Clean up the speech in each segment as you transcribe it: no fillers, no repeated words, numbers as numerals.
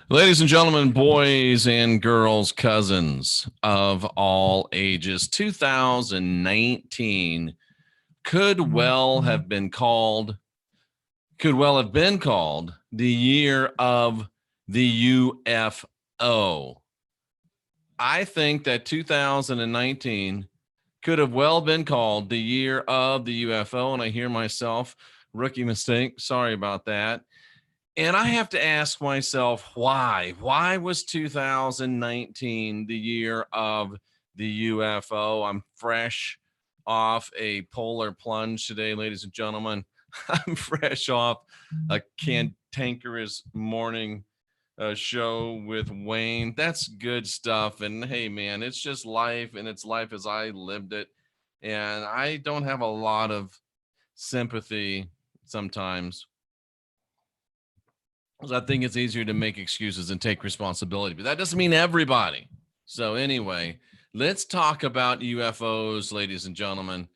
Ladies and gentlemen, boys and girls, cousins of all ages, 2019 could well have been called the year of the UFO. I think that 2019 could have well been called the year of the UFO, and I hear myself, rookie mistake. Sorry about that. And I have to ask myself, why? Why was 2019 the year of the UFO? I'm fresh off a polar plunge today, ladies and gentlemen. I'm fresh off a cantankerous morning show with Wayne. That's good stuff. And hey, man, it's just life, and it's life as I lived it. And I don't have a lot of sympathy sometimes, I think it's easier to make excuses and take responsibility, but that doesn't mean everybody. So, anyway, let's talk about UFOs, ladies and gentlemen.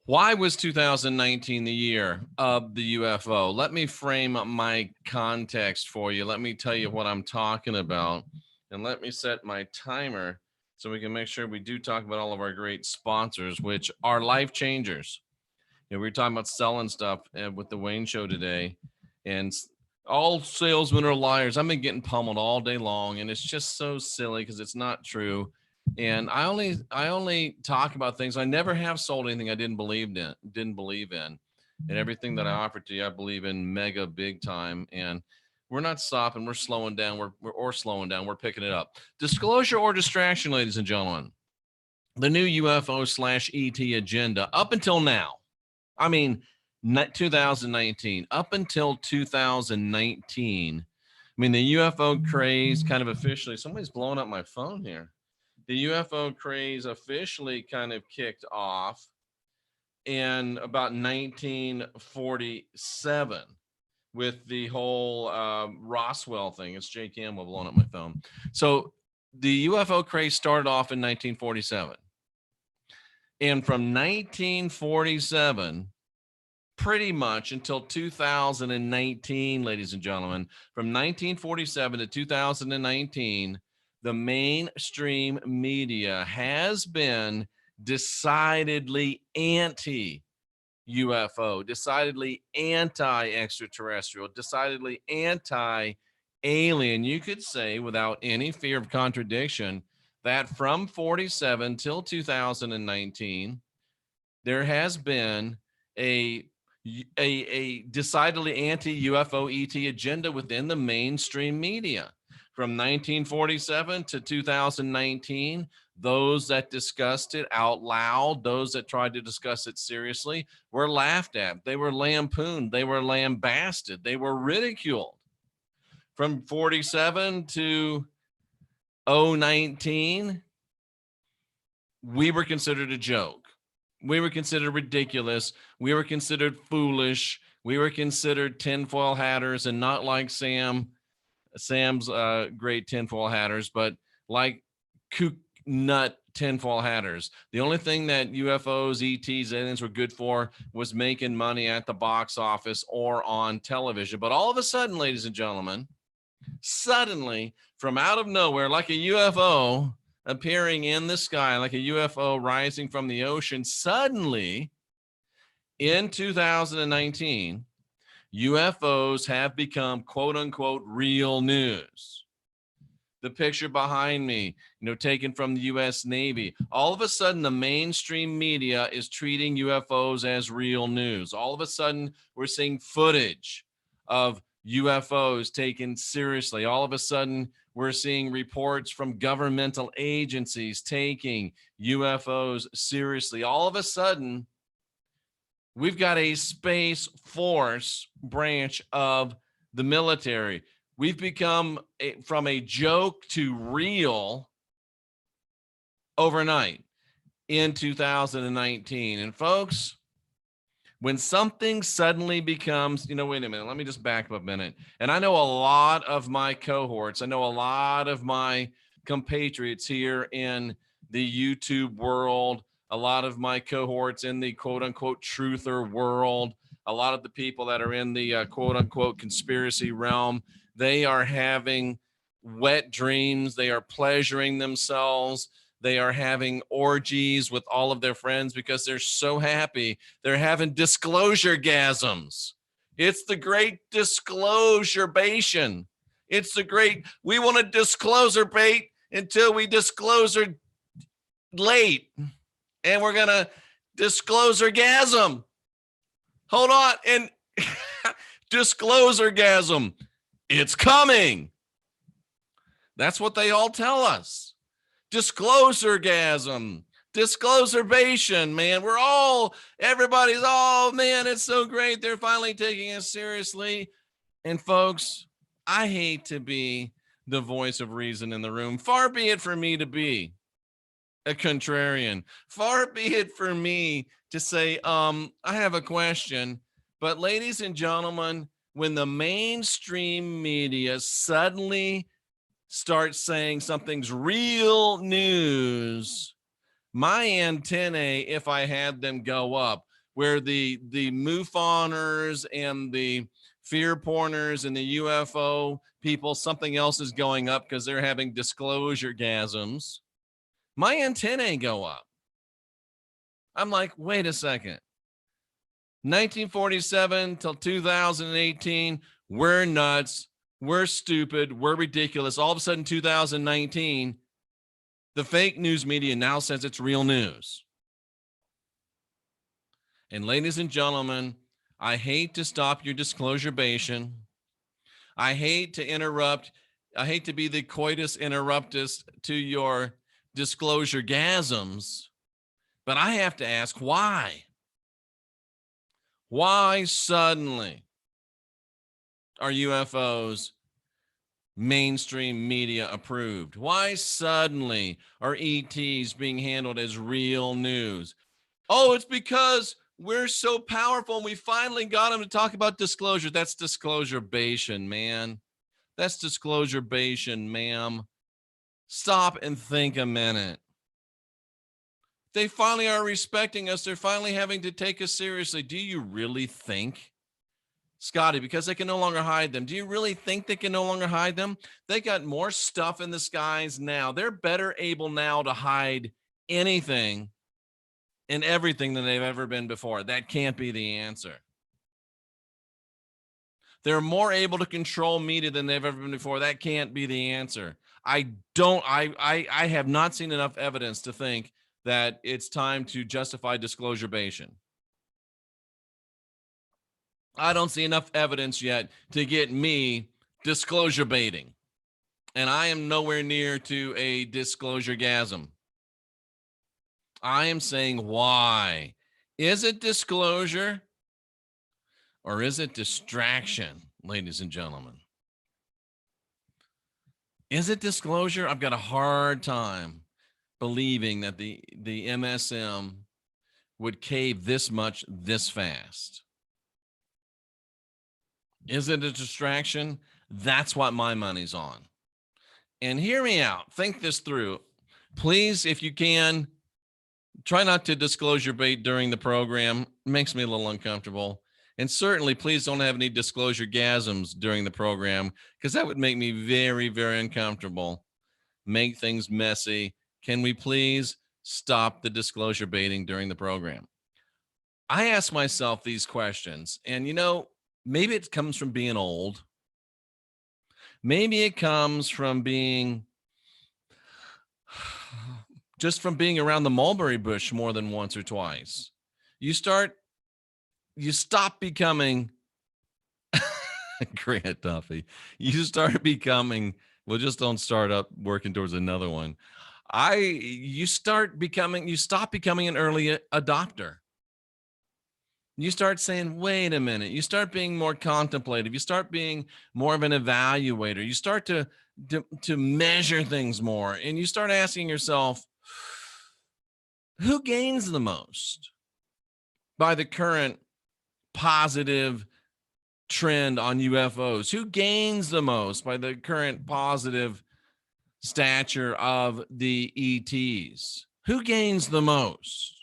Why was 2019 the year of the UFO? Let me frame my context for you. Let me tell you what I'm talking about. And let me set my timer so we can make sure we do talk about all of our great sponsors, which are life changers. We were talking about selling stuff with the Wayne Show today. And all salesmen are liars. I've been getting pummeled all day long, and it's just so silly because it's not true. And I only talk about things. I never have sold anything I didn't believe in. And everything that I offer to you, I believe in mega big time. And we're not stopping. We're slowing down. We're slowing down. We're picking it up. Disclosure or distraction, ladies and gentlemen. The new UFO/ET agenda up until now. I mean, 2019, up until 2019. I mean, the UFO craze kind of officially, somebody's blowing up my phone here. The UFO craze officially kind of kicked off in about 1947 with the whole Roswell thing. It's Jay Campbell blowing up my phone. So the UFO craze started off in 1947. And from 1947 pretty much until 2019, ladies and gentlemen, from 1947 to 2019, the mainstream media has been decidedly anti-UFO, decidedly anti-extraterrestrial, decidedly anti-alien. You could say without any fear of contradiction that from 47 till 2019, there has been a decidedly anti-UFO ET agenda within the mainstream media. From 1947 to 2019, those that discussed it out loud, those that tried to discuss it seriously, were laughed at. They were lampooned. They were lambasted. They were ridiculed. From 47 to 019, we were considered a joke. We were considered ridiculous. We were considered foolish. We were considered tinfoil hatters, and not like Sam's great tinfoil hatters, but like kook nut tinfoil hatters. The only thing that UFOs, ETs, aliens were good for was making money at the box office or on television. But all of a sudden, ladies and gentlemen, suddenly from out of nowhere, like a UFO appearing in the sky, like a UFO rising from the ocean, suddenly in 2019, UFOs have become quote unquote real news. The picture behind me, taken from the US Navy. All of a sudden, the mainstream media is treating UFOs as real news. All of a sudden, we're seeing footage of UFOs taken seriously. All of a sudden, we're seeing reports from governmental agencies taking UFOs seriously. All of a sudden, we've got a Space Force branch of the military. We've become from a joke to real overnight in 2019. And folks, when something suddenly becomes, wait a minute, let me just back up a minute. And I know a lot of my cohorts, I know a lot of my compatriots here in the YouTube world, a lot of my cohorts in the quote unquote truther world, a lot of the people that are in the quote unquote conspiracy realm, They are having wet dreams. They are pleasuring themselves. They are having orgies with all of their friends because they're so happy. They're having disclosure gasms. It's the great disclosure-bation. It's the great, we want to disclosure bait until we disclosure late. And we're going to disclosure gasm. Hold on. And disclosure gasm. It's coming. That's what they all tell us. Disclosure gasm, disclosure-bation, man. Everybody's, oh man, it's so great. They're finally taking us seriously. And folks, I hate to be the voice of reason in the room. Far be it for me to be a contrarian. Far be it for me to say, I have a question. But ladies and gentlemen, when the mainstream media suddenly starts saying something's real news, my antennae, if I had them, go up, where the MUFOners and the fear porners and the UFO people, something else is going up because they're having disclosure gasms. My antennae go up. I'm like, wait a second. 1947 till 2018, we're nuts. We're stupid. We're ridiculous. All of a sudden, 2019, the fake news media now says it's real news. And ladies and gentlemen, I hate to stop your disclosure-bation. I hate to interrupt. I hate to be the coitus interruptus to your disclosure gasms, but I have to ask why? Why suddenly are UFOs mainstream media approved? Why suddenly are ETs being handled as real news? Oh, it's because we're so powerful and we finally got them to talk about disclosure. That's disclosure-bation, man. That's disclosure-bation, ma'am. Stop and think a minute. They finally are respecting us. They're finally having to take us seriously. Do you really think, Scotty, because they can no longer hide them, do you really think they can no longer hide them? They got more stuff in the skies now. They're better able now to hide anything and everything than they've ever been before. That can't be the answer. They're more able to control media than they've ever been before. That can't be the answer. I have not seen enough evidence to think that it's time to justify disclosure-bation. I don't see enough evidence yet to get me disclosure baiting. And I am nowhere near to a disclosure gasm. I am saying, why? Is it disclosure or is it distraction, ladies and gentlemen? Is it disclosure? I've got a hard time believing that the MSM would cave this much this fast. Is it a distraction? That's what my money's on. And hear me out. Think this through. Please, if you can, try not to disclosure bait during the program. It makes me a little uncomfortable. And certainly, please don't have any disclosure gasms during the program, because that would make me very, very uncomfortable, make things messy. Can we please stop the disclosure baiting during the program? I ask myself these questions, and maybe it comes from being old. Maybe it comes from being just from being around the mulberry bush more than once or twice. You stop becoming Grant Duffy. You start becoming, well, just don't start up working towards another one. You stop becoming an early adopter. You start saying, wait a minute. You start being more contemplative. You start being more of an evaluator. You start to measure things more. And you start asking yourself, who gains the most by the current positive trend on UFOs? Who gains the most by the current positive stature of the ETs? Who gains the most?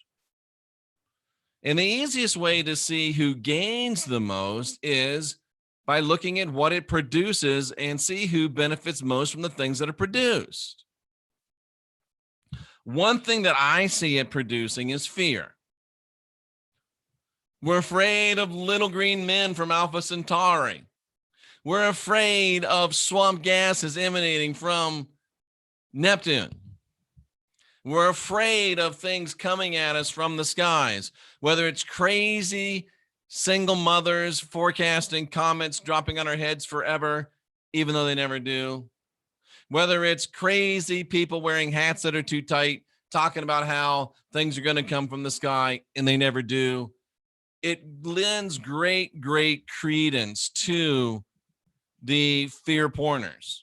And the easiest way to see who gains the most is by looking at what it produces and see who benefits most from the things that are produced. One thing that I see it producing is fear. We're afraid of little green men from Alpha Centauri. We're afraid of swamp gases emanating from Neptune. We're afraid of things coming at us from the skies, whether it's crazy single mothers forecasting comets dropping on our heads forever, even though they never do. Whether it's crazy people wearing hats that are too tight, talking about how things are going to come from the sky and they never do. It lends great credence to the fear porners.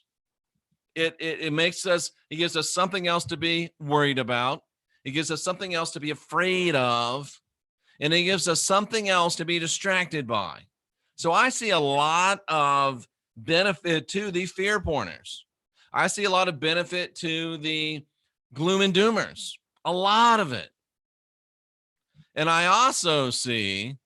It makes us, it gives us something else to be worried about. It gives us something else to be afraid of. And it gives us something else to be distracted by. So I see a lot of benefit to the fear porners. I see a lot of benefit to the gloom and doomers, a lot of it. And I also see,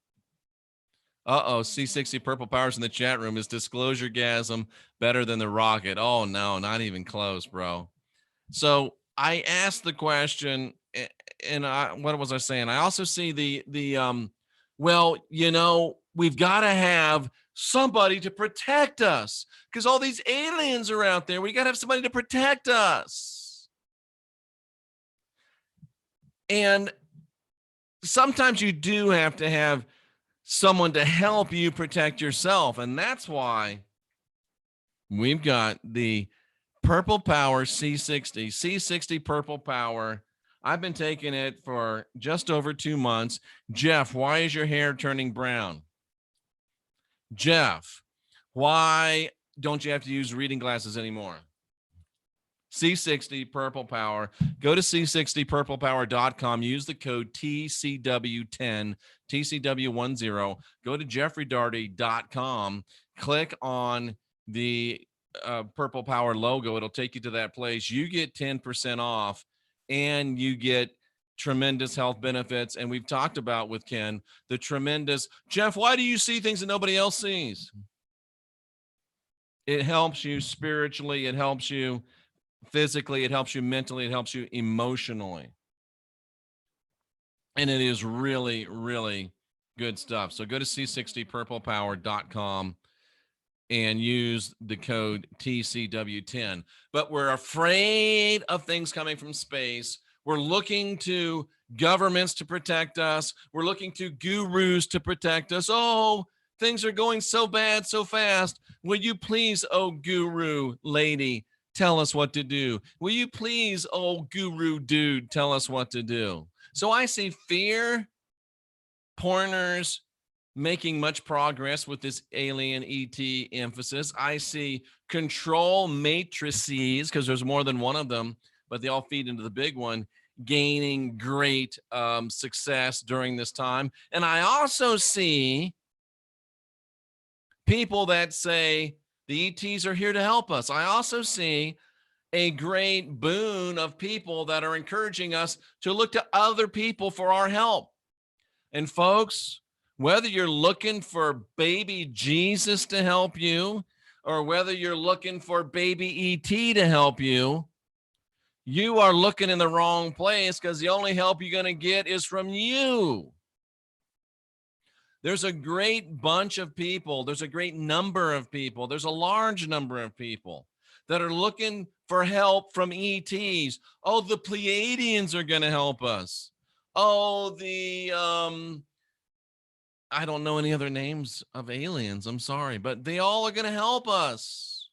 C60 Purple Powers in the chat room. Is disclosure gasm better than the rocket? Oh, no, not even close, bro. So I asked the question, and what was I saying? I also see well, you know, we've got to have somebody to protect us because all these aliens are out there. We got to have somebody to protect us. And sometimes you do have to have someone to help you protect yourself. And that's why we've got the Purple Power C60 Purple Power. I've been taking it for just over 2 months. Jeff, why is your hair turning brown? Jeff, why don't you have to use reading glasses anymore? C60 Purple Power. Go to c60purplepower.com. Use the code TCW10, TCW10. Go to jeffreydaugherty.com. Click on the Purple Power logo. It'll take you to that place. You get 10% off and you get tremendous health benefits. And we've talked about with Ken, the tremendous, Jeff, why do you see things that nobody else sees? It helps you spiritually. It helps you physically, it helps you mentally, it helps you emotionally. And it is really good stuff. So go to c60purplepower.com and use the code TCW10. But we're afraid of things coming from space. We're looking to governments to protect us. We're looking to gurus to protect us. Oh, things are going so bad so fast. Will you please, oh guru lady, tell us what to do? Will you please, oh guru dude, tell us what to do? So I see fear porners making much progress with this alien ET emphasis. I see control matrices, because there's more than one of them, but they all feed into the big one, gaining great success during this time. And I also see people that say, the ETs are here to help us. I also see a great boon of people that are encouraging us to look to other people for our help. And folks, whether you're looking for baby Jesus to help you or whether you're looking for baby ET to help you, you are looking in the wrong place, because the only help you're going to get is from you. There's a great bunch of people. There's a great number of people. There's a large number of people that are looking for help from ETs. Oh, the Pleiadians are going to help us. Oh, I don't know any other names of aliens. I'm sorry, but they all are going to help us.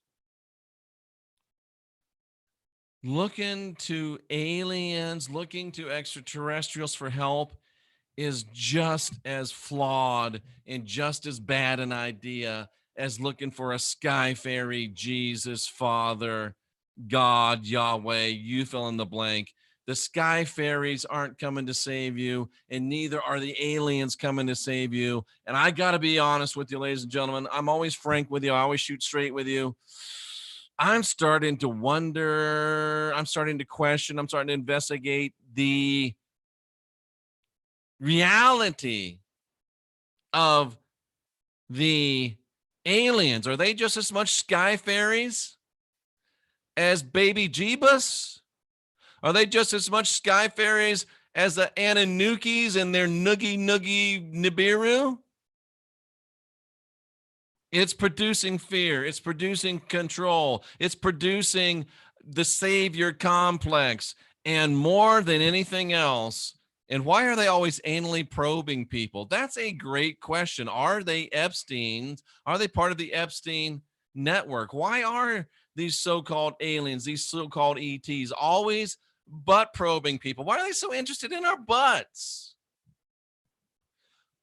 Looking to aliens, looking to extraterrestrials for help is just as flawed and just as bad an idea as looking for a sky fairy, Jesus, Father, God, Yahweh, you fill in the blank. The sky fairies aren't coming to save you, and neither are the aliens coming to save you. And I got to be honest with you, ladies and gentlemen. I'm always frank with you. I always shoot straight with you. I'm starting to wonder. I'm starting to question. I'm starting to investigate the reality of the Aliens, are they just as much sky fairies as baby Jeebus? Are they just as much sky fairies as the Ananukis and their Noogie Noogie Nibiru? It's producing fear. It's producing control. It's producing the savior complex. And more than anything else, and why are they always anally probing people? That's a great question. Are they Epstein's? Are they part of the Epstein network? Why are these so-called aliens, these so-called ETs, always butt probing people? Why are they so interested in our butts?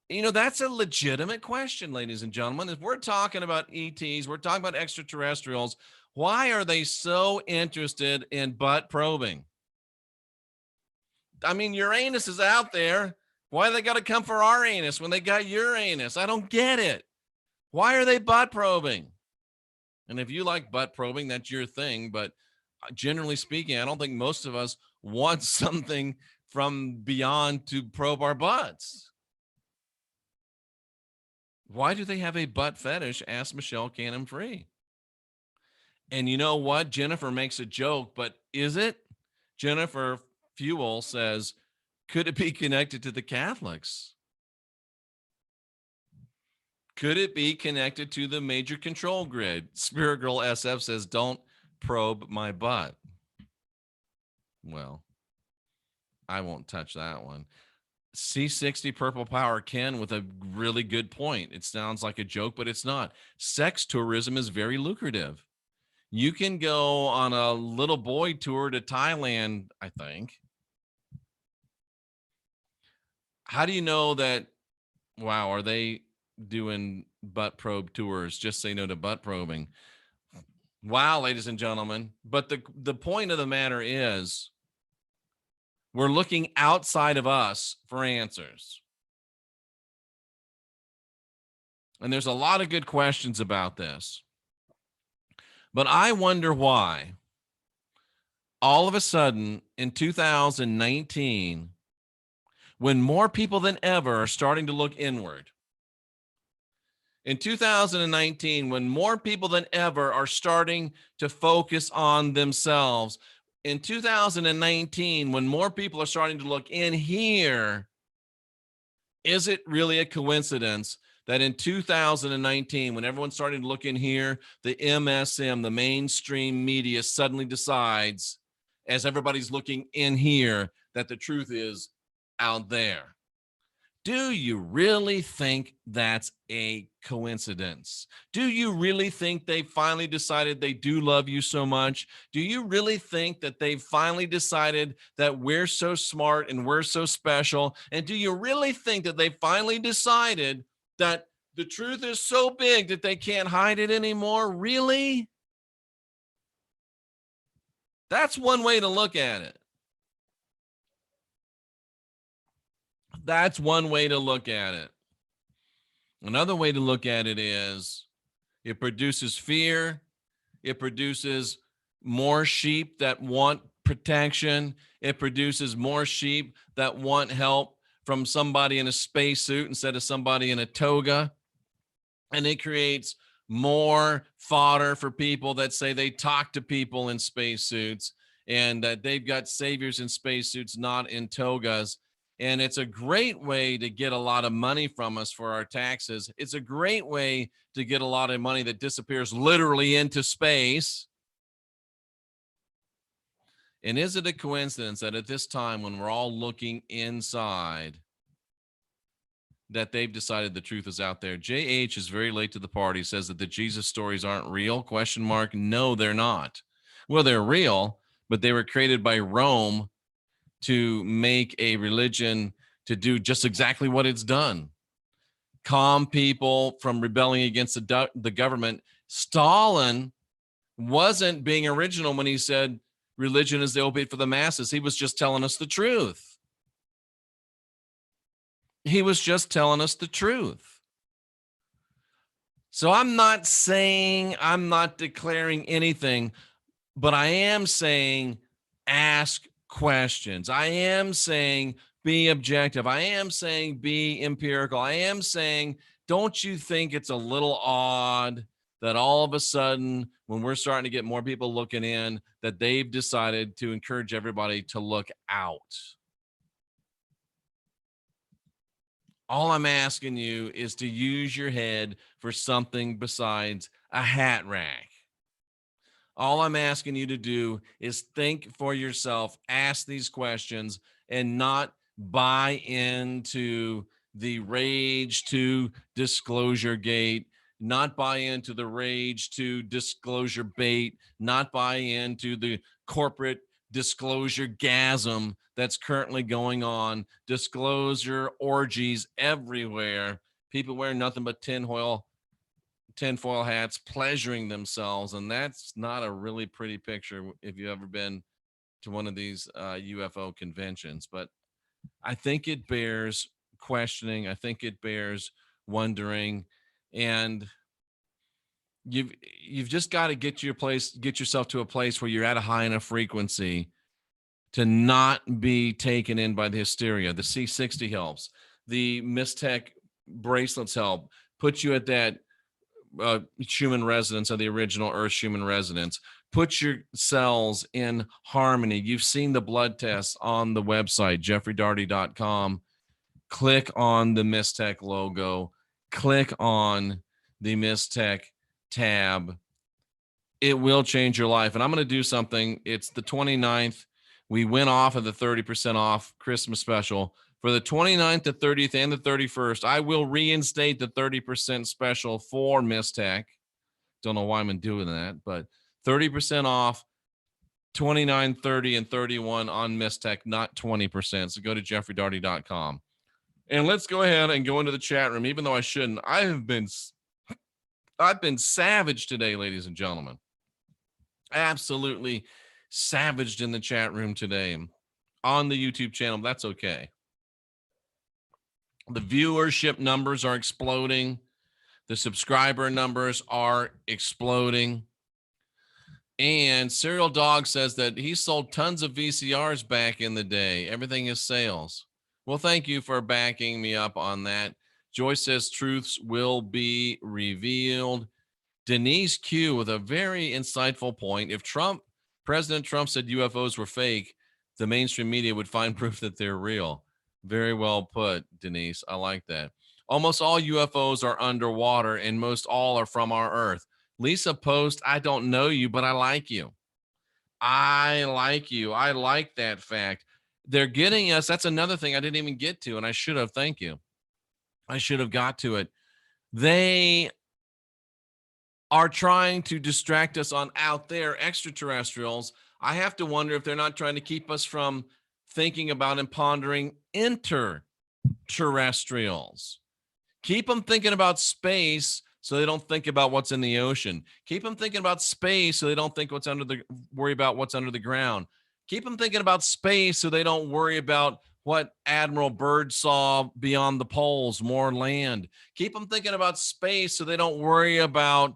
You know, that's a legitimate question, ladies and gentlemen. If we're talking about ETs, we're talking about extraterrestrials, why are they so interested in butt probing? I mean, Uranus is out there. Why they got to come for our anus when they got Uranus? I don't get it. Why are they butt probing? And if you like butt probing, that's your thing. But generally speaking, I don't think most of us want something from beyond to probe our butts. Why do they have a butt fetish? Asked Michelle Cannon Free. And you know what? Jennifer makes a joke, but is it? Jennifer Fuel says, could it be connected to the Catholics? Could it be connected to the major control grid? Spirit Girl SF says, don't probe my butt. Well, I won't touch that one. C60 Purple Power Ken with a really good point. It sounds like a joke, but it's not. Sex tourism is very lucrative. You can go on a little boy tour to Thailand, I think. How do you know that? Wow, are they doing butt probe tours? Just say no to butt probing. Wow, ladies and gentlemen. But the point of the matter is, we're looking outside of us for answers. And there's a lot of good questions about this. But I wonder why all of a sudden in 2019, when more people than ever are starting to look inward, in 2019, when more people than ever are starting to focus on themselves, in 2019, when more people are starting to look in here, is it really a coincidence that in 2019, when everyone's starting to look in here, the MSM, the mainstream media, suddenly decides, as everybody's looking in here, that the truth is out there? Do you really think that's a coincidence? Do you really think they finally decided they do love you so much? Do you really think that they finally decided that we're so smart and we're so special? And do you really think that they finally decided that the truth is so big that they can't hide it anymore? Really? That's one way to look at it. That's one way to look at it. Another way to look at it is it produces fear. It produces more sheep that want protection. It produces more sheep that want help from somebody in a spacesuit instead of somebody in a toga. And it creates more fodder for people that say they talk to people in spacesuits and that they've got saviors in spacesuits, not in togas. And it's a great way to get a lot of money from us for our taxes. It's a great way to get a lot of money that disappears literally into space. And is it a coincidence that at this time, when we're all looking inside, that they've decided the truth is out there? JH is very late to the party, says that the Jesus stories aren't real, ? No, they're not. Well, they're real, but they were created by Rome to make a religion to do just exactly what it's done. Calm people from rebelling against the government. Stalin wasn't being original when he said religion is the opiate for the masses. He was just telling us the truth. He was just telling us the truth. So I'm not declaring anything, but I am saying ask questions. I am saying be objective. I am saying be empirical. I am saying don't you think it's a little odd that all of a sudden, when we're starting to get more people looking in, that they've decided to encourage everybody to look out? All I'm asking you is to use your head for something besides a hat rack. All I'm asking you to do is think for yourself, ask these questions, and not buy into the rage to disclosure gate, not buy into the rage to disclosure bait, not buy into the corporate disclosure gasm that's currently going on, disclosure orgies everywhere, people wearing nothing but tinfoil hats, pleasuring themselves. And that's not a really pretty picture if you've ever been to one of these UFO conventions. But I think it bears questioning. I think it bears wondering. And you've just got to get yourself to a place where you're at a high enough frequency to not be taken in by the hysteria. The C60 helps. The Mystech bracelets help. Put you at that Schumann resonance of the original Earth Schumann resonance. Put your cells in harmony. You've seen the blood tests on the website, jeffreydaugherty.com. Click on the Mystech logo. Click on the Mystech tab. It will change your life. And I'm going to do something. It's the 29th. We went off of the 30% off Christmas special. For the 29th, the 30th, and the 31st, I will reinstate the 30% special for Mystech. Don't know why I'm doing that, but 30% off 29, 30, and 31 on Mystech, not 20%. So go to jeffreydaugherty.com. And let's go ahead and go into the chat room, even though I shouldn't. I've been savage today, ladies and gentlemen. Absolutely savaged in the chat room today. On the YouTube channel, that's okay. The viewership numbers are exploding. The subscriber numbers are exploding. And Serial Dog says that he sold tons of VCRs back in the day. Everything is sales. Well, thank you for backing me up on that. Joyce says truths will be revealed. Denise Q with a very insightful point. If President Trump said UFOs were fake, the mainstream media would find proof that they're real. Very well put, Denise. I like that. Almost all UFOs are underwater, and most all are from our Earth. Lisa Post, I don't know you, but I like you. I like you. I like that fact. They're getting us. That's another thing I didn't even get to, and I should have. Thank you. I should have got to it. They are trying to distract us on out there, extraterrestrials. I have to wonder if they're not trying to keep us from thinking about and pondering interterrestrials. Keep them thinking about space so they don't think about what's in the ocean. Keep them thinking about space so they don't think worry about what's under the ground. Keep them thinking about space so they don't worry about what Admiral Byrd saw beyond the poles, more land. Keep them thinking about space so they don't worry about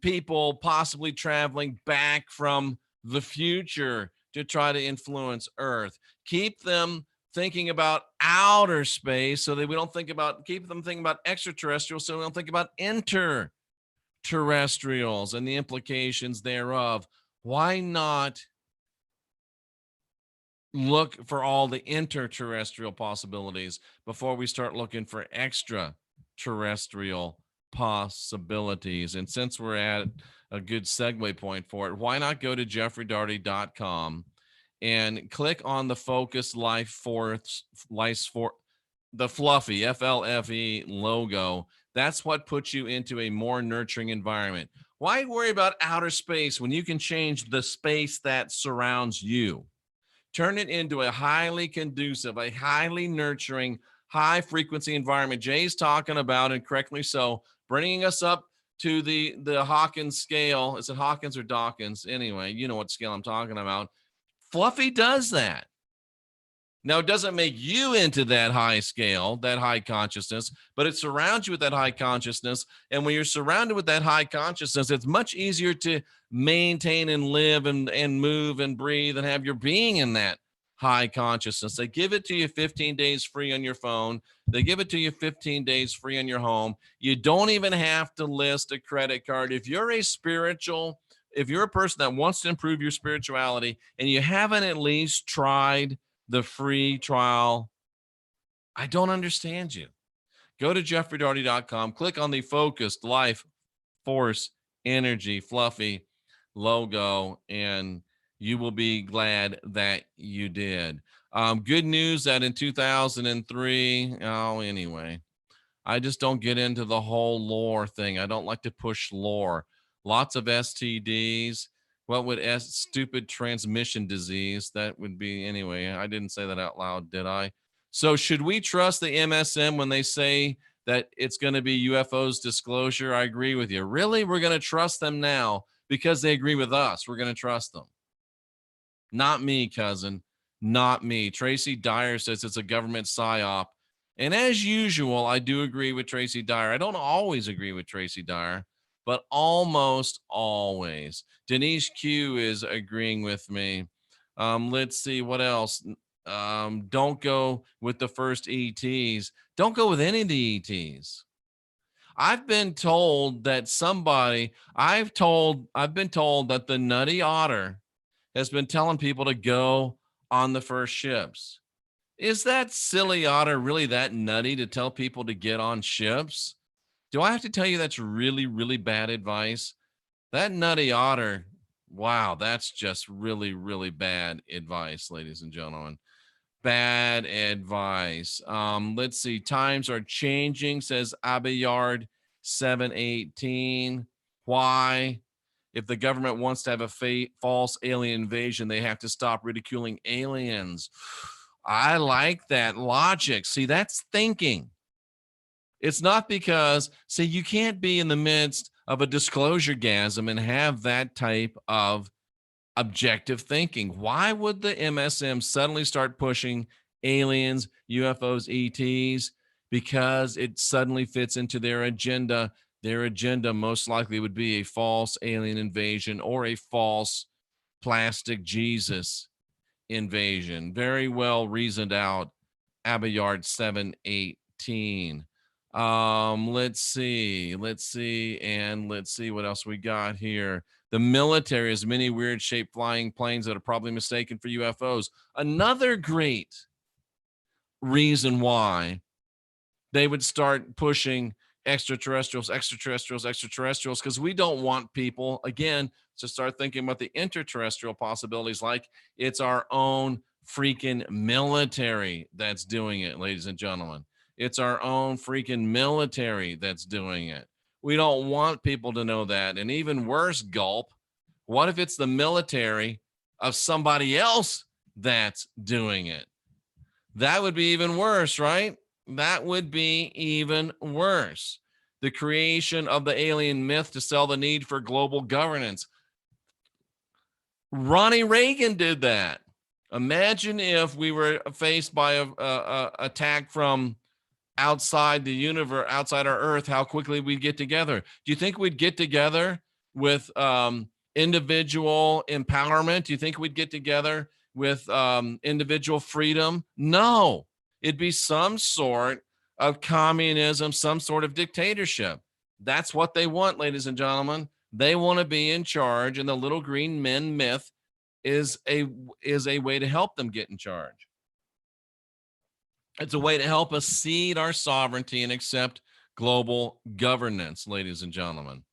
people possibly traveling back from the future to try to influence Earth. Keep them thinking about outer space so that keep them thinking about extraterrestrials so we don't think about interterrestrials and the implications thereof. Why not look for all the interterrestrial possibilities before we start looking for extraterrestrial possibilities? And since we're at a good segue point for it, why not go to jeffreydaugherty.com and click on the Focus Life Force, the fluffy FLFE logo. That's what puts you into a more nurturing environment. Why worry about outer space when you can change the space that surrounds you? Turn it into a highly conducive, a highly nurturing, high frequency environment. Jay's talking about, and correctly so, bringing us up to the Hawkins scale. Is it Hawkins or Dawkins? Anyway, you know what scale I'm talking about. Fluffy does that. Now, it doesn't make you into that high scale, that high consciousness, but it surrounds you with that high consciousness. And when you're surrounded with that high consciousness, it's much easier to maintain and live and move and breathe and have your being in that high consciousness. They give it to you 15 days free on your phone. They give it to you 15 days free on your home. You don't even have to list a credit card. If you're a person that wants to improve your spirituality and you haven't at least tried the free trial, I don't understand you. Go to jeffreydaugherty.com, click on the Focused Life Force Energy Fluffy logo, and you will be glad that you did. Good news that in 2003, anyway, I just don't get into the whole lore thing. I don't like to push lore. Lots of STDs. What would stupid transmission disease? That would be, anyway, I didn't say that out loud, did I? So should we trust the MSM when they say that it's going to be UFOs disclosure? I agree with you. Really? We're going to trust them now because they agree with us. We're going to trust them. Not me, cousin. Not me. Tracy Dyer says it's a government psyop. And as usual, I do agree with Tracy Dyer. I don't always agree with Tracy Dyer, but almost always. Denise Q is agreeing with me. Let's see what else. Don't go with the first ETs. Don't go with any of the ETs. I've been told that I've been told that the Nutty Otter has been telling people to go on the first ships. Is that silly otter really that nutty to tell people to get on ships? Do I have to tell you that's really, really bad advice? That nutty otter, wow, that's just really, really bad advice, ladies and gentlemen. Bad advice. Let's see. Times are changing, says Abayard 718. Why? If the government wants to have a false alien invasion, they have to stop ridiculing aliens. I like that logic. See, that's thinking. It's not because, see, you can't be in the midst of a disclosure gasm and have that type of objective thinking. Why would the MSM suddenly start pushing aliens, UFOs, ETs? Because it suddenly fits into their agenda. Their agenda most likely would be a false alien invasion or a false plastic Jesus invasion. Very well reasoned out. Abayard 718. Let's see, and let's see what else we got here. The military has many weird shaped flying planes that are probably mistaken for UFOs. Another great reason why they would start pushing extraterrestrials, because we don't want people, again, to start thinking about the interterrestrial possibilities like it's our own freaking military that's doing it, ladies and gentlemen. It's our own freaking military that's doing it. We don't want people to know that. And even worse, gulp, what if it's the military of somebody else that's doing it? That would be even worse, right? That would be even worse. The creation of the alien myth to sell the need for global governance. Ronnie Reagan did that. Imagine if we were faced by a attack from outside the universe, outside our Earth, how quickly we'd get together. Do you think we'd get together with individual empowerment? Do you think we'd get together with individual freedom? No, it'd be some sort of communism, some sort of dictatorship. That's what they want, ladies and gentlemen. They want to be in charge, and the little green men myth is a way to help them get in charge. It's a way to help us cede our sovereignty and accept global governance, ladies and gentlemen.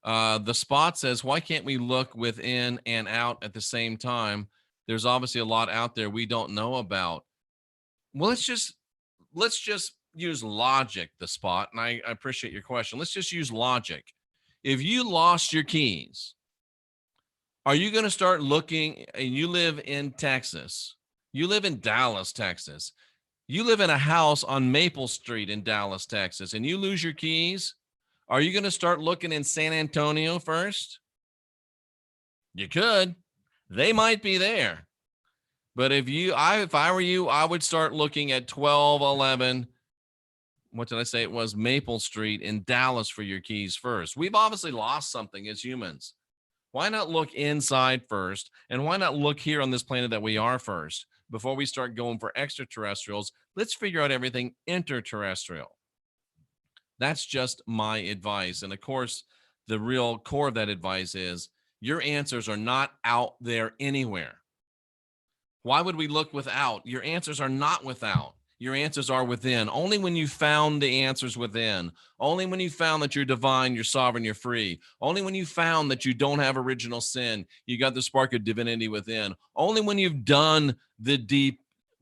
The Spot says, why can't we look within and out at the same time? There's obviously a lot out there we don't know about. Well, let's just use logic, The Spot, and I appreciate your question. Let's just use logic. If you lost your keys, are you going to start looking, and you live in Texas, you live in Dallas, Texas, you live in a house on Maple Street in Dallas, Texas, and you lose your keys, are you going to start looking in San Antonio first? You could. They might be there. But if I were you, I would start looking at 1211, what did I say? It was Maple Street in Dallas for your keys first. We've obviously lost something as humans. Why not look inside first? And why not look here on this planet that we are first? before we start going for extraterrestrials, let's figure out everything interterrestrial. That's just my advice. And of course, the real core of that advice is your answers are not out there anywhere. Why would we look without? Your answers are not without. Your answers are within. Only when you found the answers within. Only when you found that you're divine, you're sovereign, you're free. Only when you found that you don't have original sin, you got the spark of divinity within. Only when you've done the deep,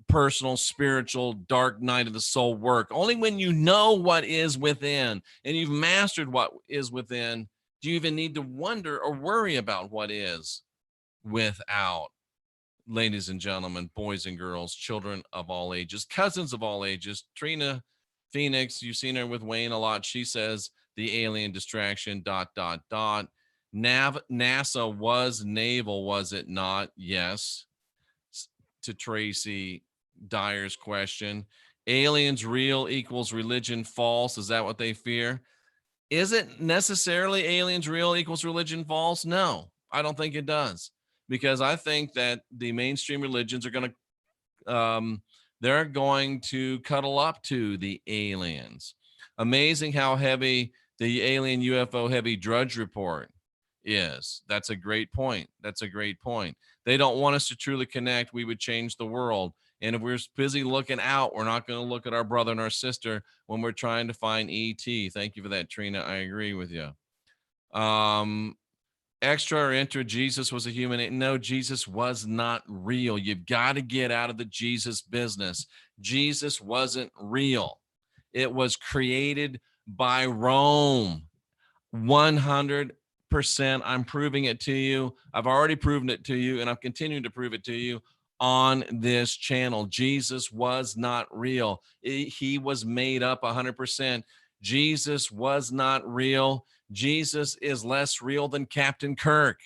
personal, spiritual, dark night of the soul work. Only when you know what is within and you've mastered what is within, do you even need to wonder or worry about what is without. Ladies and gentlemen, boys and girls, children of all ages, cousins of all ages. Trina Phoenix, you've seen her with Wayne a lot. She says the alien distraction, ... NASA was naval, was it not? Yes. To Tracy Dyer's question, aliens real equals religion false. Is that what they fear? Is it necessarily aliens real equals religion false? No, I don't think it does. Because I think that the mainstream religions are going to, they're going to cuddle up to the aliens. Amazing how heavy the alien UFO heavy Drudge report is. That's a great point. That's a great point. They don't want us to truly connect. We would change the world. And if we're busy looking out, we're not going to look at our brother and our sister when we're trying to find ET. Thank you for that, Trina. I agree with you. Extra or intra, Jesus was a human. No, Jesus was not real. You've got to get out of the Jesus business. Jesus wasn't real. It was created by Rome. 100%. I'm proving it to you. I've already proven it to you, and I'm continuing to prove it to you on this channel. Jesus was not real. He was made up 100%. Jesus was not real. Jesus is less real than Captain Kirk.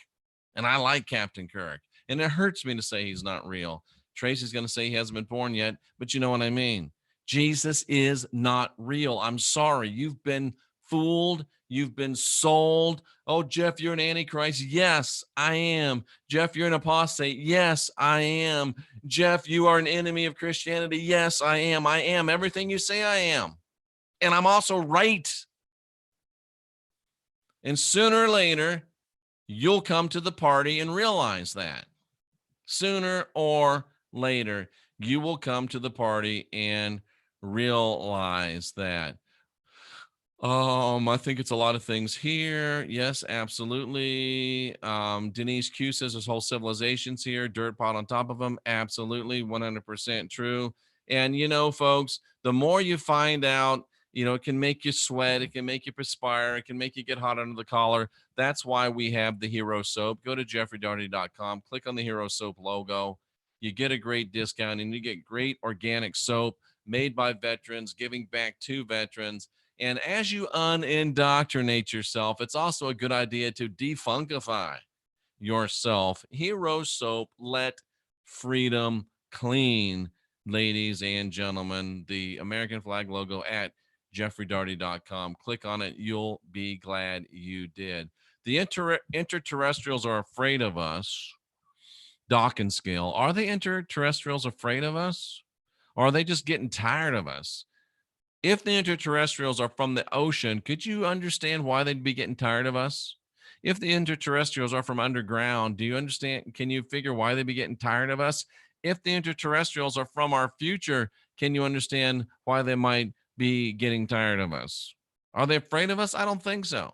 And I like Captain Kirk. And it hurts me to say he's not real. Tracy's going to say he hasn't been born yet, but you know what I mean. Jesus is not real. I'm sorry. You've been fooled. You've been sold. Oh, Jeff, you're an antichrist. Yes, I am. Jeff, you're an apostate. Yes, I am. Jeff, you are an enemy of Christianity. Yes, I am. I am everything you say I am. And I'm also right. And sooner or later, you'll come to the party and realize that. Sooner or later, you will come to the party and realize that. I think it's a lot of things here. Yes, absolutely. Denise Q says there's whole civilizations here, dirt pot on top of them. Absolutely, 100% true. And, you know, folks, the more you find out, you know, it can make you sweat. It can make you perspire. It can make you get hot under the collar. That's why we have the Hero Soap. Go to jeffreydaugherty.com, click on the Hero Soap logo. You get a great discount and you get great organic soap made by veterans, giving back to veterans. And as you unindoctrinate yourself, it's also a good idea to defunkify yourself. Hero Soap, let freedom clean, ladies and gentlemen. The American flag logo at jeffreydaugherty.com. Click on it. You'll be glad you did. The interterrestrials are afraid of us. Dawkins scale. Are the interterrestrials afraid of us? Or are they just getting tired of us? If the interterrestrials are from the ocean, could you understand why they'd be getting tired of us? If the interterrestrials are from underground, do you understand? Can you figure why they'd be getting tired of us? If the interterrestrials are from our future, can you understand why they might be getting tired of us? Are they afraid of us? I don't think so.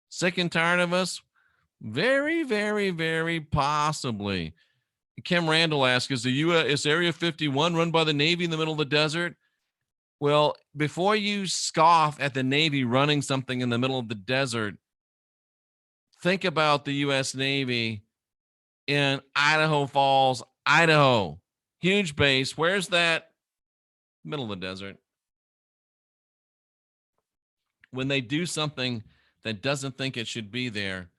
Sick and tired of us? Very, very, very possibly. Kim Randall asks, is Area 51 run by the Navy in the middle of the desert? Well, before you scoff at the Navy running something in the middle of the desert, think about the U.S. Navy in Idaho Falls, Idaho. Huge base. Where's that? Middle of the desert. When they do something that doesn't think it should be there,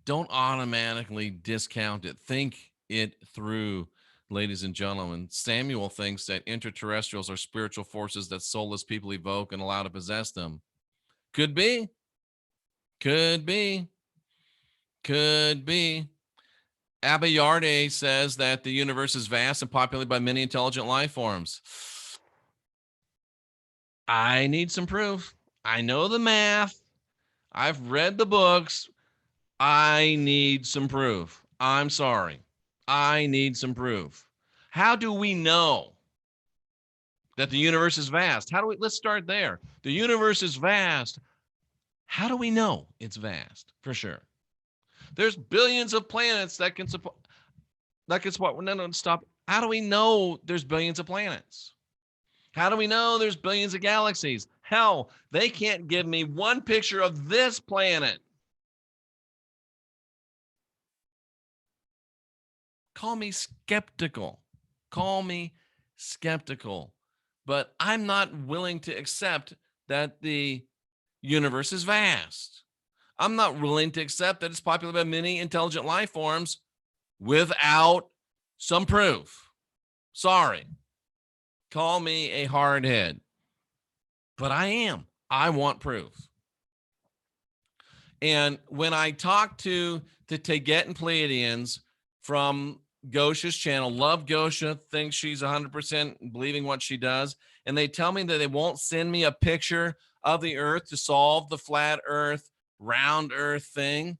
don't automatically discount it. Think it through. Ladies and gentlemen, Samuel thinks that interterrestrials are spiritual forces that soulless people evoke and allow to possess them. Could be. Could be. Could be. Daugherty says that the universe is vast and populated by many intelligent life forms. I need some proof. I know the math. I've read the books. I need some proof. I'm sorry. I need some proof. How do we know that the universe is vast? Let's start there. The universe is vast. How do we know it's vast? For sure. There's billions of planets that can support. No, stop. How do we know there's billions of planets? How do we know there's billions of galaxies? Hell, they can't give me one picture of this planet. Call me skeptical. Call me skeptical. But I'm not willing to accept that the universe is vast. I'm not willing to accept that it's populated by many intelligent life forms without some proof. Sorry. Call me a hardhead. But I am. I want proof. And when I talk to the Daugherty Pleiadians from Gosha's channel, love Gosha, thinks she's 100% believing what she does, and they tell me that they won't send me a picture of the earth to solve the flat earth, round earth thing,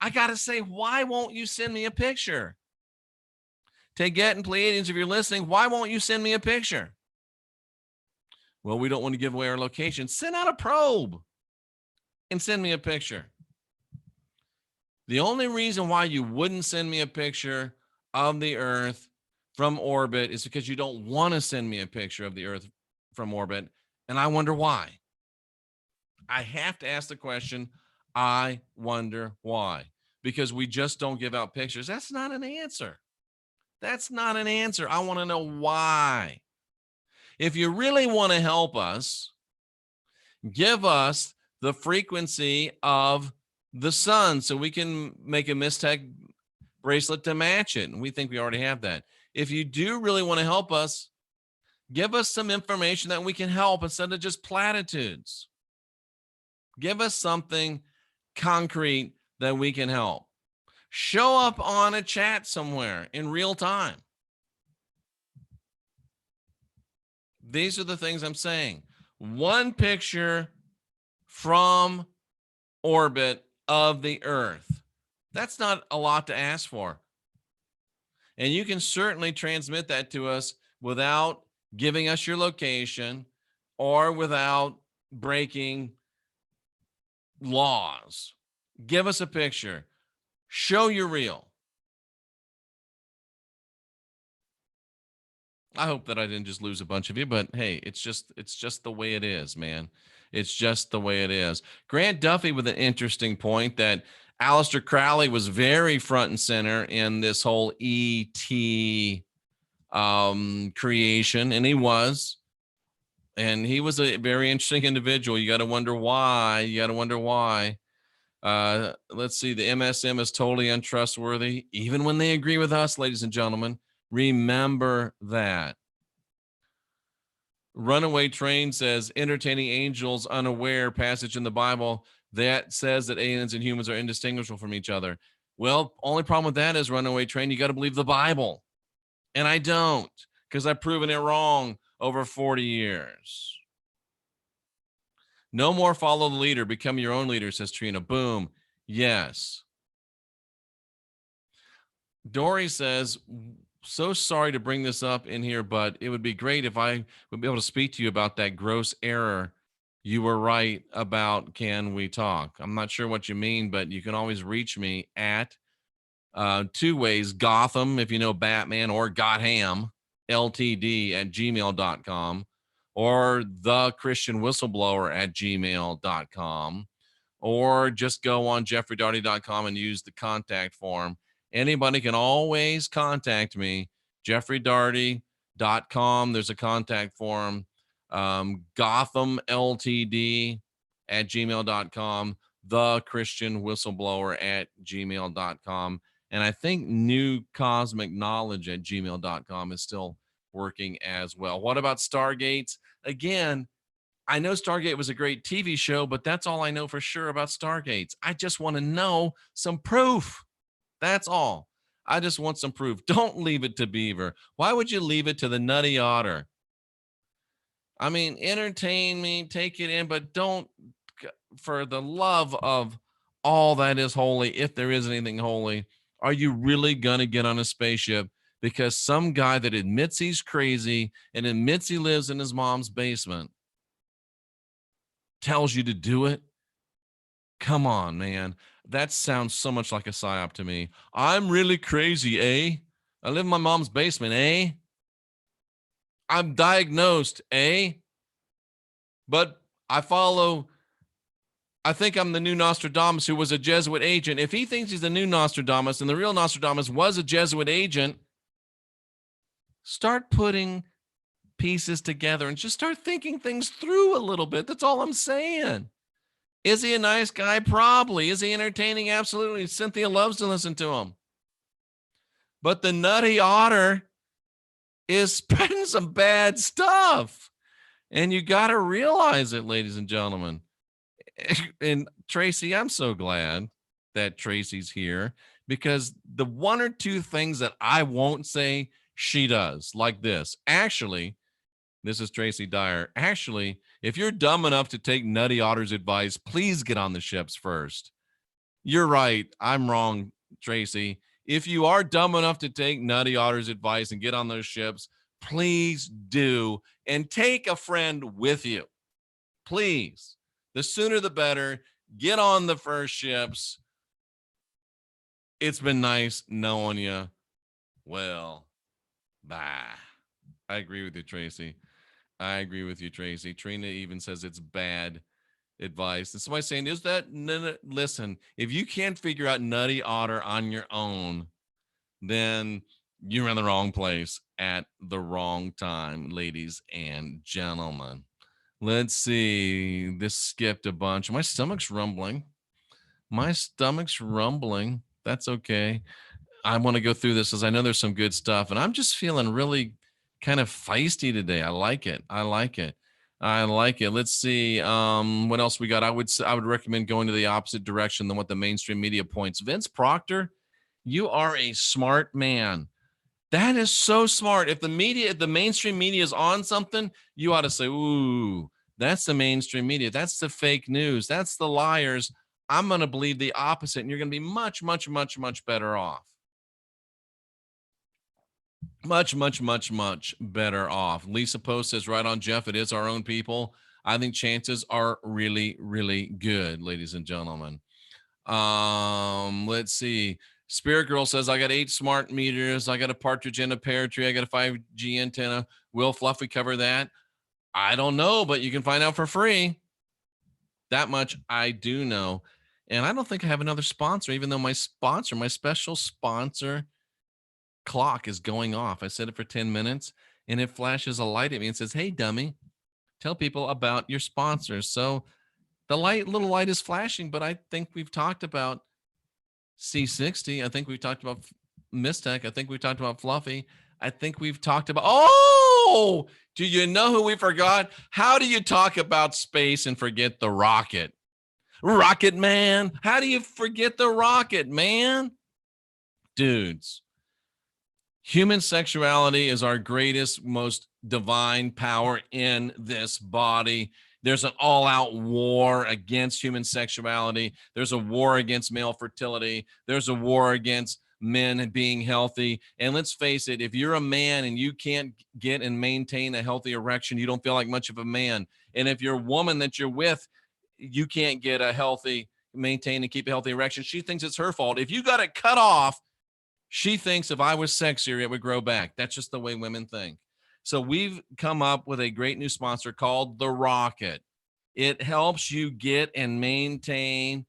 I got to say, why won't you send me a picture? Daugherty Pleiadians, if you're listening, why won't you send me a picture? Well, we don't want to give away our location. Send out a probe and send me a picture. The only reason why you wouldn't send me a picture of the earth from orbit is because you don't want to send me a picture of the earth from orbit. And I wonder why. I have to ask the question, I wonder why. Because we just don't give out pictures. That's not an answer. That's not an answer. I want to know why. If you really want to help us, give us the frequency of the sun so we can make a Mystech bracelet to match it. And we think we already have that. If you do really want to help us, give us some information that we can help instead of just platitudes. Give us something concrete that we can help. Show up on a chat somewhere in real time. These are the things I'm saying. One picture from orbit of the earth. That's not a lot to ask for. And you can certainly transmit that to us without giving us your location or without breaking laws. Give us a picture. Show you're real. I hope that I didn't just lose a bunch of you, but hey, it's just the way it is, man. It's just the way it is. Grant Duffy with an interesting point that Aleister Crowley was very front and center in this whole ET creation, and he was. And he was a very interesting individual. You got to wonder why. Let's see. The MSM is totally untrustworthy, even when they agree with us, ladies and gentlemen. Remember that. Runaway Train says, entertaining angels unaware passage in the Bible that says that aliens and humans are indistinguishable from each other. Well, only problem with that is, Runaway Train, you got to believe the Bible. And I don't, because I've proven it wrong over 40 years. No more follow the leader. Become your own leader, says Trina. Boom. Yes. Dory says, so sorry to bring this up in here, but it would be great if I would be able to speak to you about that gross error you were right about. Can we talk? I'm not sure what you mean, but you can always reach me at two ways: Gotham, if you know Batman, or Gotham Ltd at gmail.com, or the Christian Whistleblower at gmail.com, or just go on jeffreydaugherty.com and use the contact form. Anybody can always contact me. jeffreydaugherty.com. There's a contact form. Gotham Ltd at gmail.com. The Christian Whistleblower at gmail.com. And I think new cosmic knowledge at gmail.com is still working as well. What about Stargates? Again, I know Stargate was a great TV show, but that's all I know for sure about Stargates. I just want to know some proof. That's all. I just want some proof. Don't leave it to Beaver. Why would you leave it to the nutty otter? I mean, entertain me, take it in, but don't, for the love of all that is holy, if there is anything holy, are you really going to get on a spaceship because some guy that admits he's crazy and admits he lives in his mom's basement tells you to do it? Come on, man. That sounds so much like a psyop to me. I'm really crazy, eh? I live in my mom's basement, eh? I'm diagnosed, eh? But I think I'm the new Nostradamus who was a Jesuit agent. If he thinks he's the new Nostradamus and the real Nostradamus was a Jesuit agent, start putting pieces together and just start thinking things through a little bit. That's all I'm saying. Is he a nice guy? Probably. Is he entertaining? Absolutely. Cynthia loves to listen to him. But the nutty otter is spreading some bad stuff. And you got to realize it, ladies and gentlemen. And Tracy, I'm so glad that Tracy's here, because the one or two things that I won't say, she does, like this. Actually, this is Tracy Dyer. Actually, if you're dumb enough to take Nutty Otter's advice, please get on the ships first. You're right. I'm wrong, Tracy. If you are dumb enough to take Nutty Otter's advice and get on those ships, please do. And take a friend with you. Please. The sooner the better. Get on the first ships. It's been nice knowing you. Well, bye. I agree with you, Tracy. I agree with you, Tracy. Trina even says it's bad advice. And somebody's saying, is that, listen, if you can't figure out Nutty Otter on your own, then you're in the wrong place at the wrong time, ladies and gentlemen. Let's see. This skipped a bunch. My stomach's rumbling. That's okay. I want to go through this as I know there's some good stuff, and I'm just feeling really kind of feisty today. I like it. Let's see. What else we got? I would recommend going to the opposite direction than what the mainstream media points. Vince Proctor, you are a smart man. That is so smart. If the mainstream media is on something, you ought to say, ooh, that's the mainstream media. That's the fake news. That's the liars. I'm going to believe the opposite, and you're going to be much, much, much, much better off. Much, much, much, much better off. Lisa Post says, right on, Jeff, it is our own people. I think chances are really, really good, ladies and gentlemen. Let's see. Spirit Girl says, I got 8 smart meters. I got a partridge in a pear tree. I got a 5G antenna. Will Fluffy cover that? I don't know, but you can find out for free. That much I do know. And I don't think I have another sponsor, even though my special sponsor clock is going off. I set it for 10 minutes and it flashes a light at me and says, hey, dummy, tell people about your sponsors. So the little light is flashing, but I think we've talked about C60. I think we've talked about Mistech. I think we've talked about Fluffy. I think we've talked about, oh, do you know who we forgot? How do you talk about space and forget the rocket? Rocket Man. How do you forget the rocket, man? Dudes, human sexuality is our greatest, most divine power in this body. There's an all-out war against human sexuality. There's a war against male fertility. There's a war against men being healthy. And let's face it, if you're a man and you can't get and maintain a healthy erection, you don't feel like much of a man. And if you're a woman that you're with, you can't get a healthy, maintain and keep a healthy erection, she thinks it's her fault. If you got it cut off, she thinks if I was sexier, it would grow back. That's just the way women think. So we've come up with a great new sponsor called The Rocket. It helps you get and maintain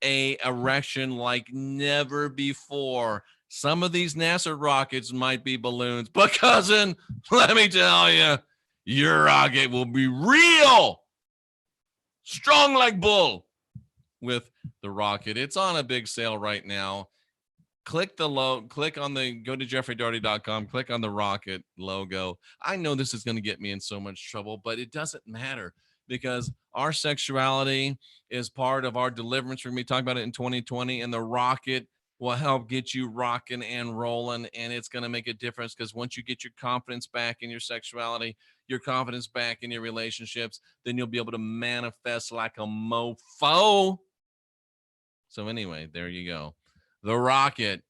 a erection like never before. Some of these NASA rockets might be balloons, but cousin, let me tell you, your rocket will be real strong like bull with The Rocket. It's on a big sale right now. Click the go to jeffreydaugherty.com, click on the rocket logo. I know this is going to get me in so much trouble, but it doesn't matter because our sexuality is part of our deliverance. We're going to be talking about it in 2020, and the rocket will help get you rocking and rolling. And it's going to make a difference because once you get your confidence back in your sexuality, your confidence back in your relationships, then you'll be able to manifest like a mofo. So anyway, there you go. The rocket.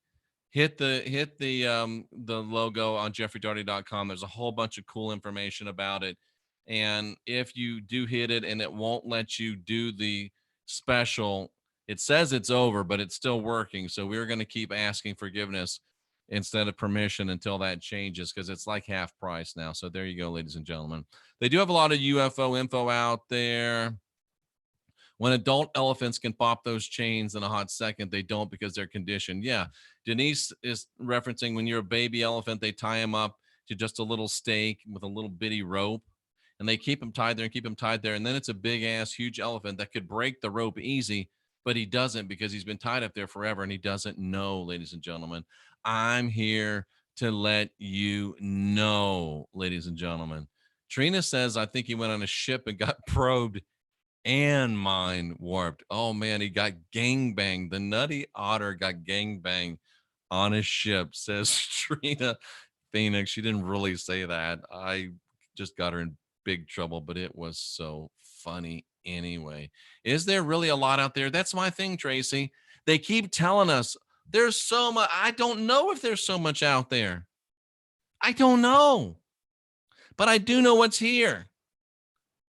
Hit the logo on jeffreydaugherty.com. There's a whole bunch of cool information about it. And if you do hit it and it won't let you do the special, it says it's over, but it's still working. So we're going to keep asking forgiveness instead of permission until that changes, because it's like half price now. So there you go, ladies and gentlemen. They do have a lot of UFO info out there. When adult elephants can pop those chains in a hot second, they don't because they're conditioned. Yeah. Denise is referencing when you're a baby elephant, they tie them up to just a little stake with a little bitty rope, and they keep them tied there and keep them tied there. And then it's a big ass, huge elephant that could break the rope easy, but he doesn't because he's been tied up there forever and he doesn't know, ladies and gentlemen. I'm here to let you know, ladies and gentlemen. Trina says, I think he went on a ship and got probed and mind warped. Oh man, he got gangbanged. The nutty otter got gangbanged on his ship, says Trina Phoenix. She didn't really say that. I just got her in big trouble, but it was so funny anyway. Is there really a lot out there? That's my thing, Tracy. They keep telling us there's so much. I don't know if there's so much out there. I don't know. But I do know what's here.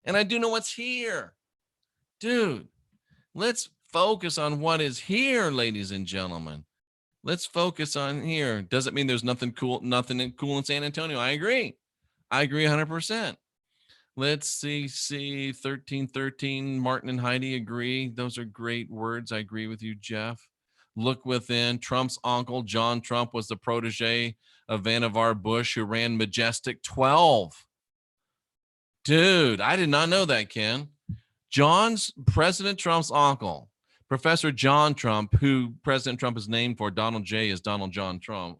And I do know what's here. Dude, let's focus on what is here, ladies and gentlemen. Let's focus on here. Doesn't mean there's nothing cool in San Antonio. I agree 100%. Let's see 1313. Martin and Heidi agree. Those are great words. I agree with you, Jeff. Look within. Trump's uncle, John Trump, was the protege of Vannevar Bush, who ran Majestic 12. Dude, I did not know that, Ken. President Trump's uncle, Professor John Trump, who President Trump is named for, Donald J. is Donald John Trump,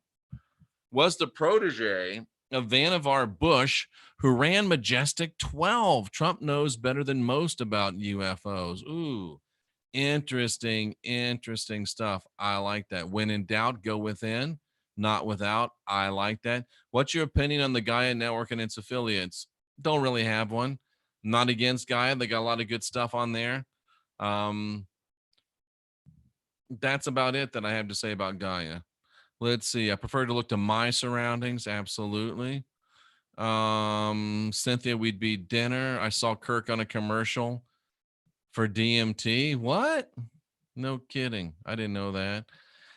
was the protege of Vannevar Bush, who ran Majestic 12. Trump knows better than most about UFOs. Ooh, interesting stuff. I like that. When in doubt, go within, not without. I like that. What's your opinion on the Gaia Network and its affiliates? Don't really have one. Not against Gaia. They got a lot of good stuff on there. That's about it that I have to say about Gaia. Let's see. I prefer to look to my surroundings. Absolutely. Cynthia, we'd be dinner. I saw Kirk on a commercial for DMT. What? No kidding. I didn't know that.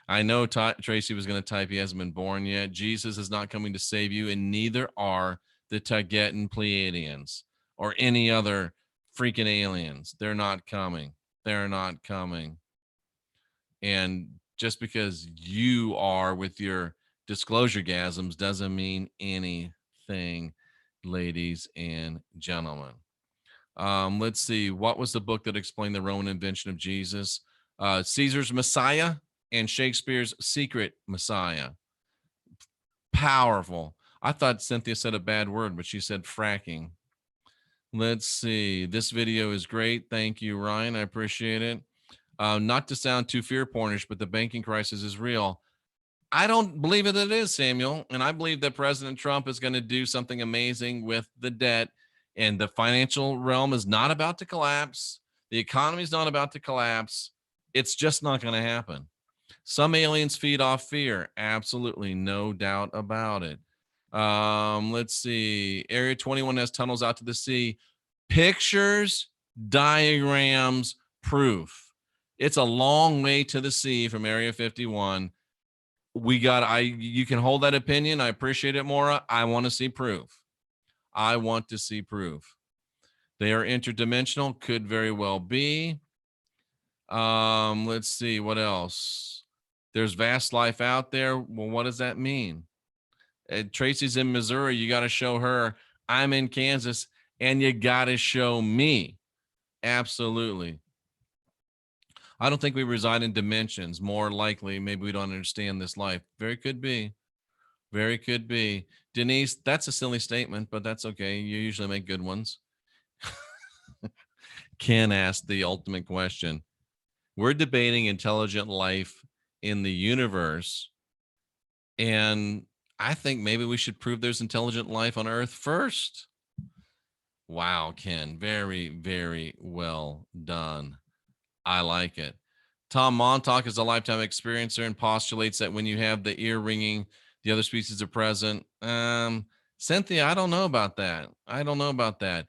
I know Tracy was going to type he hasn't been born yet. Jesus is not coming to save you, and neither are the Tagetan Pleiadians or any other freaking aliens. They're not coming. They're not coming. And just because you are with your disclosure gasms doesn't mean anything, ladies and gentlemen. Let's see. What was the book that explained the Roman invention of Jesus? Caesar's Messiah and Shakespeare's Secret Messiah. Powerful. I thought Cynthia said a bad word, but she said fracking. Let's see. This video is great. Thank you, Ryan. I appreciate it. Not to sound too fear pornish, but the banking crisis is real. I don't believe it is, Samuel. And I believe that President Trump is going to do something amazing with the debt. And the financial realm is not about to collapse. The economy is not about to collapse. It's just not going to happen. Some aliens feed off fear. Absolutely. No doubt about it. Let's see. Area 21 has tunnels out to the sea. Pictures, diagrams, proof. It's a long way to the sea from Area 51. You can hold that opinion. I appreciate it, Maura. I want to see proof. I want to see proof. They are interdimensional. Could very well be. Let's see what else. There's vast life out there. Well, what does that mean? Tracy's in Missouri. You got to show her. I'm in Kansas, and you got to show me. Absolutely. I don't think we reside in dimensions. More likely, maybe we don't understand this life. Very could be. Very could be. Denise, that's a silly statement, but that's okay. You usually make good ones. Ken asked the ultimate question. We're debating intelligent life in the universe. And I think maybe we should prove there's intelligent life on Earth first. Wow, Ken. Very, very well done. I like it. Tom Montauk is a lifetime experiencer and postulates that when you have the ear ringing, the other species are present. Cynthia, I don't know about that. I don't know about that.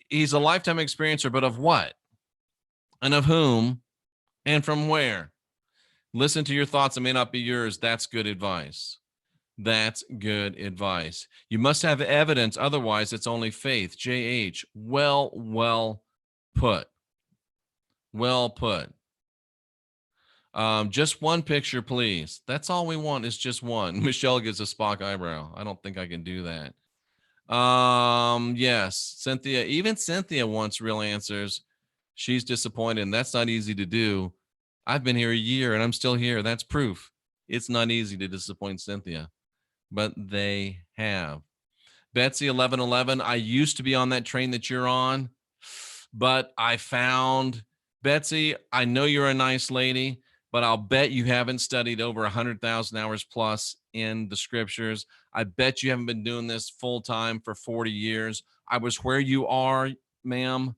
He's a lifetime experiencer, but of what? And of whom? And from where? Listen to your thoughts. It may not be yours. That's good advice. That's good advice. You must have evidence. Otherwise, it's only faith. JH. Well put. Well put. Just one picture, please. That's all we want is just one. Michelle gives a Spock eyebrow. I don't think I can do that. Yes, Cynthia. Even Cynthia wants real answers. She's disappointed, and that's not easy to do. I've been here a year, and I'm still here. That's proof. It's not easy to disappoint Cynthia, but they have. Betsy 1111. I used to be on that train that you're on, but I found Betsy. I know you're a nice lady, but I'll bet you haven't studied over 100,000 hours plus in the scriptures. I bet you haven't been doing this full time for 40 years. I was where you are, ma'am.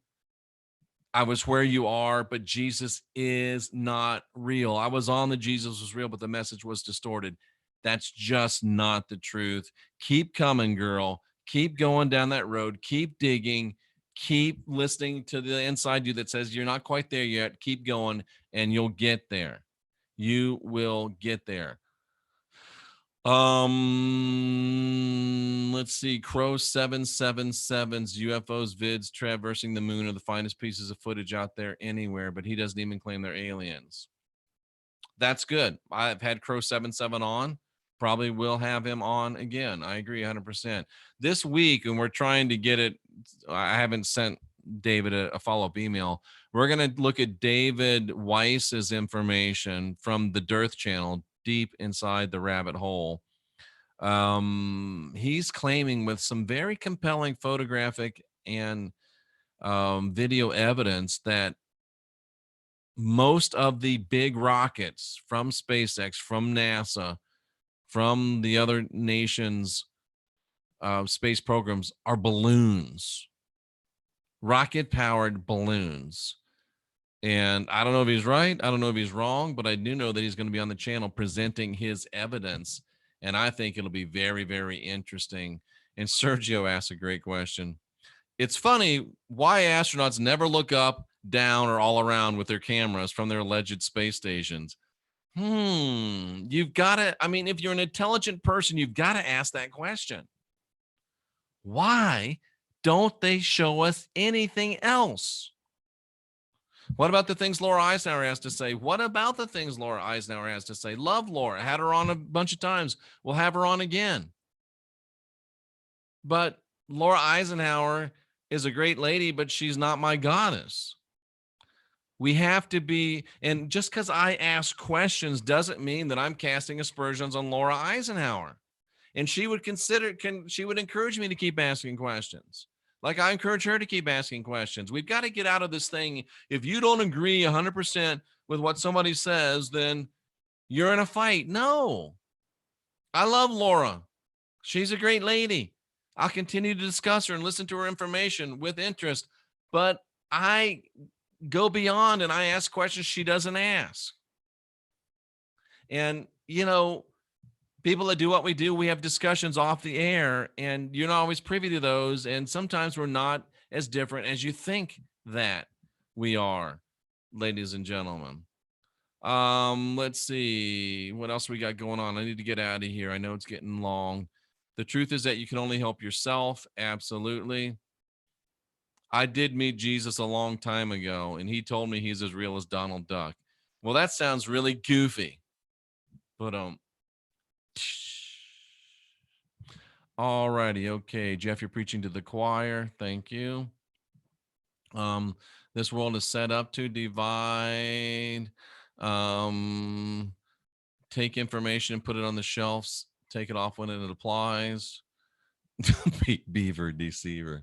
I was where you are, but Jesus is not real. I was on the Jesus was real, but the message was distorted. That's just not the truth. Keep coming, girl. Keep going down that road. Keep digging. Keep listening to the inside you that says you're not quite there yet. Keep going, and you'll get there. You will get there. Let's see. Crow 777's UFOs vids traversing the moon are the finest pieces of footage out there anywhere, but he doesn't even claim they're aliens. That's good. I've had Crow 77 on. Probably will have him on again. I agree 100%. This week, and we're trying to get it, I haven't sent David a follow-up email. We're going to look at David Weiss's information from the Dearth channel, deep inside the rabbit hole. He's claiming with some very compelling photographic and video evidence that most of the big rockets from SpaceX, from NASA, from the other nations' space programs are balloons, rocket-powered balloons. And I don't know if he's right. I don't know if he's wrong, but I do know that he's going to be on the channel presenting his evidence. And I think it'll be very, very interesting. And Sergio asked a great question. It's funny why astronauts never look up, down, or all around with their cameras from their alleged space stations. You've got to, I mean, if you're an intelligent person, you've got to ask that question. Why don't they show us anything else? What about the things Laura Eisenhower has to say? What about the things Laura Eisenhower has to say? Love Laura. Had her on a bunch of times. We'll have her on again. But Laura Eisenhower is a great lady, but she's not my goddess. We have to be, and just because I ask questions doesn't mean that I'm casting aspersions on Laura Eisenhower. And she would she would encourage me to keep asking questions. Like I encourage her to keep asking questions. We've got to get out of this thing. If you don't agree 100% with what somebody says, then you're in a fight. No, I love Laura. She's a great lady. I'll continue to discuss her and listen to her information with interest, but I go beyond and I ask questions she doesn't ask. And, you know, people that do what we do, we have discussions off the air, and you're not always privy to those. And sometimes we're not as different as you think that we are, ladies and gentlemen. Let's see what else we got going on. I need to get out of here. I know it's getting long. The truth is that you can only help yourself. Absolutely. I did meet Jesus a long time ago, and he told me he's as real as Donald Duck. Well, that sounds really goofy, but all righty. Okay. Jeff, you're preaching to the choir. Thank you. This world is set up to divide. Take information and put it on the shelves. Take it off when it applies. Beaver deceiver.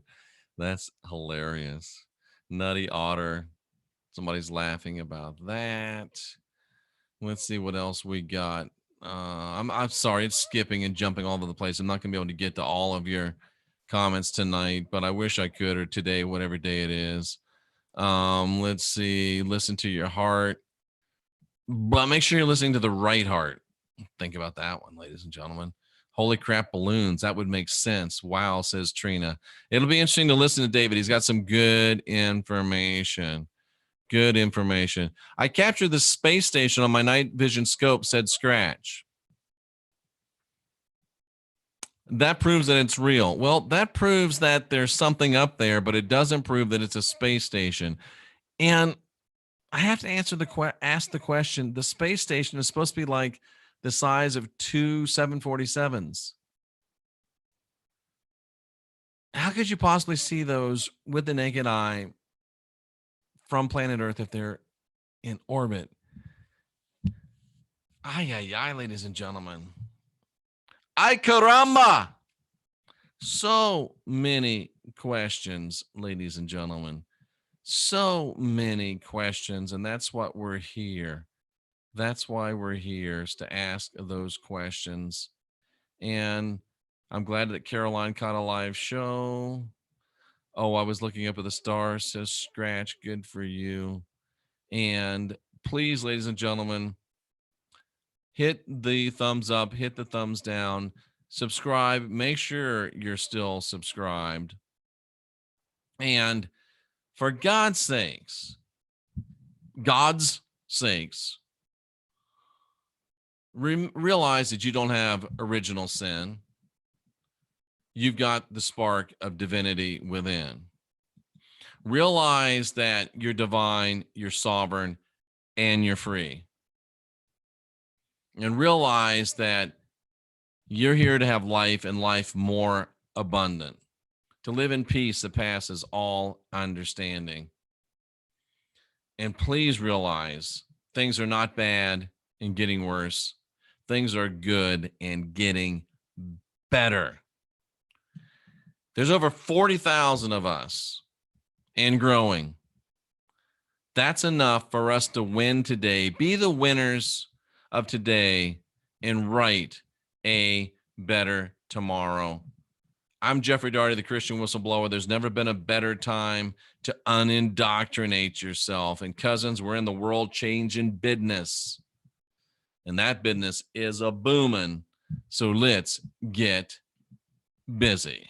That's hilarious. Nutty otter. Somebody's laughing about that. Let's see what else we got. I'm sorry, it's skipping and jumping all over the place. I'm not going to be able to get to all of your comments tonight, but I wish I could, or today, whatever day it is. Let's see. Listen to your heart, but make sure you're listening to the right heart. Think about that one, ladies and gentlemen. Holy crap, balloons. That would make sense. Wow, says Trina. It'll be interesting to listen to David. He's got some good information. Good information. I captured the space station on my night vision scope, said Scratch. That proves that it's real. Well, that proves that there's something up there, but it doesn't prove that it's a space station. And I have to ask the question. The space station is supposed to be like the size of 2 747s. How could you possibly see those with the naked eye from planet Earth if they're in orbit? Ay, ay, ay, ladies and gentlemen. Ay, caramba. So many questions, ladies and gentlemen. So many questions. And that's what we're here. That's why we're here, is to ask those questions. And I'm glad that Caroline caught a live show. Oh, I was looking up at the stars, says Scratch. Good for you. And please, ladies and gentlemen, hit the thumbs up, hit the thumbs down, subscribe. Make sure you're still subscribed. And for God's sakes, realize that you don't have original sin. You've got the spark of divinity within. Realize that you're divine, you're sovereign, and you're free. And realize that you're here to have life and life more abundant, to live in peace that passes all understanding. And please realize things are not bad and getting worse. Things are good and getting better. There's over 40,000 of us and growing. That's enough for us to win today. Be the winners of today and write a better tomorrow. I'm Jeffrey Daugherty, the Christian Whistleblower. There's never been a better time to unindoctrinate yourself. And cousins, we're in the world changing business. And that business is a booming. So let's get busy.